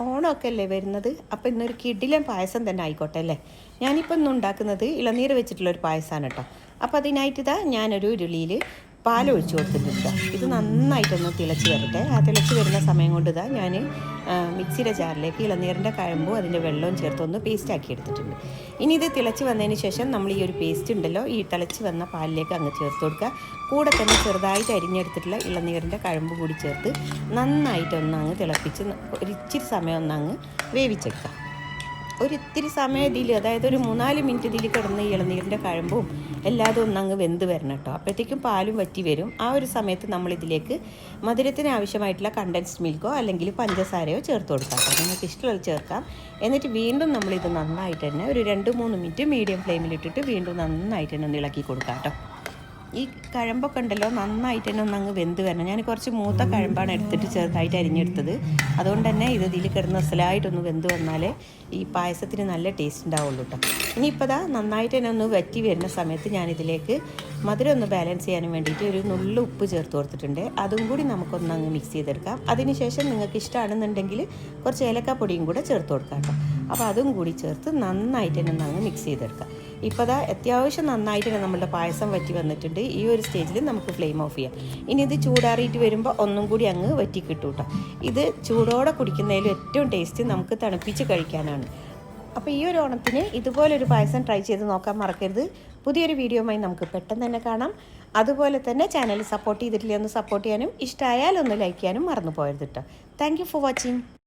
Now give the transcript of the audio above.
ഓണമൊക്കെ അല്ലേ വരുന്നത്. അപ്പോൾ ഇന്നൊരു കിടിലൻ പായസം തന്നെ ആയിക്കോട്ടെ അല്ലേ. ഞാനിപ്പോൾ ഇന്ന് ഉണ്ടാക്കുന്നത് ഇളനീര് വെച്ചിട്ടുള്ളൊരു പായസമാണ് കേട്ടോ. അപ്പോൾ അതിനായിട്ട് ഞാനൊരു ഉരുളിയിൽ പാലൊഴിച്ച് കൊടുത്തിട്ടുണ്ട്. ഇത് നന്നായിട്ടൊന്ന് തിളച്ച് വരട്ടെ. ആ തിളച്ച് വരുന്ന സമയം കൊണ്ട് ഞാൻ മിക്സിയുടെ ജാറിലേക്ക് ഇളനീരിൻ്റെ കഴമ്പും അതിൻ്റെ വെള്ളവും ചേർത്തൊന്ന് പേസ്റ്റാക്കി എടുത്തിട്ടുണ്ട്. ഇനി ഇത് തിളച്ച് വന്നതിന് ശേഷം നമ്മൾ ഈ ഒരു പേസ്റ്റ് ഉണ്ടല്ലോ ഈ തിളച്ച് വന്ന പാലിലേക്ക് അങ്ങ് ചേർത്ത് കൊടുക്കുക. കൂടെ തന്നെ ചെറുതായിട്ട് അരിഞ്ഞെടുത്തിട്ടുള്ള ഇളനീരിൻ്റെ കഴമ്പ് കൂടി ചേർത്ത് നന്നായിട്ടൊന്ന് അങ്ങ് തിളപ്പിച്ച് ഒരിച്ചിരി സമയം ഒന്നങ്ങ് വേവിച്ചെടുക്കുക. ഒരിത്തിരി സമയം ഇതിൽ, അതായത് ഒരു 3-4 മിനിറ്റ് ഇതിൽ കിടന്ന് ഇളനീരിൻ്റെ കഴമ്പും എല്ലാതും ഒന്നങ്ങ് വെന്ത് വരണം കേട്ടോ. അപ്പോഴത്തേക്കും പാലും വറ്റി വരും. ആ ഒരു സമയത്ത് നമ്മളിതിലേക്ക് മധുരത്തിന് ആവശ്യമായിട്ടുള്ള കണ്ടൻസ്ഡ് മിൽക്കോ അല്ലെങ്കിൽ പഞ്ചസാരയോ ചേർത്ത് കൊടുക്കാം കേട്ടോ. നിങ്ങൾക്ക് ഇഷ്ടമുള്ളത് ചേർക്കാം. എന്നിട്ട് വീണ്ടും നമ്മളിത് നന്നായിട്ട് തന്നെ ഒരു 2-3 മിനിറ്റ് മീഡിയം ഫ്ലെയിമിലിട്ടിട്ട് വീണ്ടും നന്നായിട്ട് തന്നെ ഒന്ന് ഇളക്കി കൊടുക്കാം കേട്ടോ. ഈ കഴമ്പൊക്കെ ഉണ്ടല്ലോ നന്നായിട്ട് തന്നെ ഒന്നങ്ങ് വെന്ത് വരണം. ഞാൻ കുറച്ച് മൂത്ത കഴമ്പാണ് എടുത്തിട്ട് ചെറുതായിട്ട് അരിഞ്ഞെടുത്തത്. അതുകൊണ്ട് തന്നെ ഇത് ഇതിൽ കിടന്ന് അസലായിട്ടൊന്ന് വെന്ത് വന്നാലേ ഈ പായസത്തിന് നല്ല ടേസ്റ്റ് ഉണ്ടാവുള്ളൂ കേട്ടോ. ഇനിയിപ്പോൾ നന്നായിട്ട് തന്നെ ഒന്ന് വറ്റി വരുന്ന സമയത്ത് ഞാനിതിലേക്ക് മധുരം ഒന്ന് ബാലൻസ് ചെയ്യാനും വേണ്ടിയിട്ട് ഒരു നുള്ളു ഉപ്പ് ചേർത്ത് കൊടുത്തിട്ടുണ്ട്. അതും കൂടി നമുക്കൊന്നങ്ങ് മിക്സ് ചെയ്തെടുക്കാം. അതിനുശേഷം നിങ്ങൾക്ക് ഇഷ്ടമാണെന്നുണ്ടെങ്കിൽ കുറച്ച് ഏലക്കാപ്പൊടിയും കൂടെ ചേർത്ത് കൊടുക്കാം കേട്ടോ. അപ്പോൾ അതും കൂടി ചേർത്ത് നന്നായിട്ട് തന്നെ ഒന്നങ്ങ് മിക്സ് ചെയ്തെടുക്കാം. ഇപ്പോൾ അത്യാവശ്യം നന്നായിട്ട് തന്നെ നമ്മളുടെ പായസം വറ്റി വന്നിട്ടുണ്ട്. ഈ ഒരു സ്റ്റേജിൽ നമുക്ക് ഫ്ലെയിം ഓഫ് ചെയ്യാം. ഇനി ഇത് ചൂടാറിയിട്ട് വരുമ്പോൾ ഒന്നും കൂടി അങ്ങ് വറ്റി കിട്ടും കേട്ടോ. ഇത് ചൂടോടെ കുടിക്കുന്നതിലും ഏറ്റവും ടേസ്റ്റ് നമുക്ക് തണുപ്പിച്ച് കഴിക്കാനാണ്. അപ്പോൾ ഈ ഒരു ഓണത്തിന് ഇതുപോലൊരു പായസം ട്രൈ ചെയ്ത് നോക്കാൻ മറക്കരുത്. പുതിയൊരു വീഡിയോയുമായി നമുക്ക് പെട്ടെന്ന് തന്നെ കാണാം. അതുപോലെ തന്നെ ചാനൽ സപ്പോർട്ട് ചെയ്തിട്ടില്ലേ ഒന്ന് സപ്പോർട്ട് ചെയ്യാനും ഇഷ്ടമായാൽ ഒന്ന് ലൈക്ക് ചെയ്യാനും മറന്നു പോകരുത് കേട്ടോ. Thank you for watching.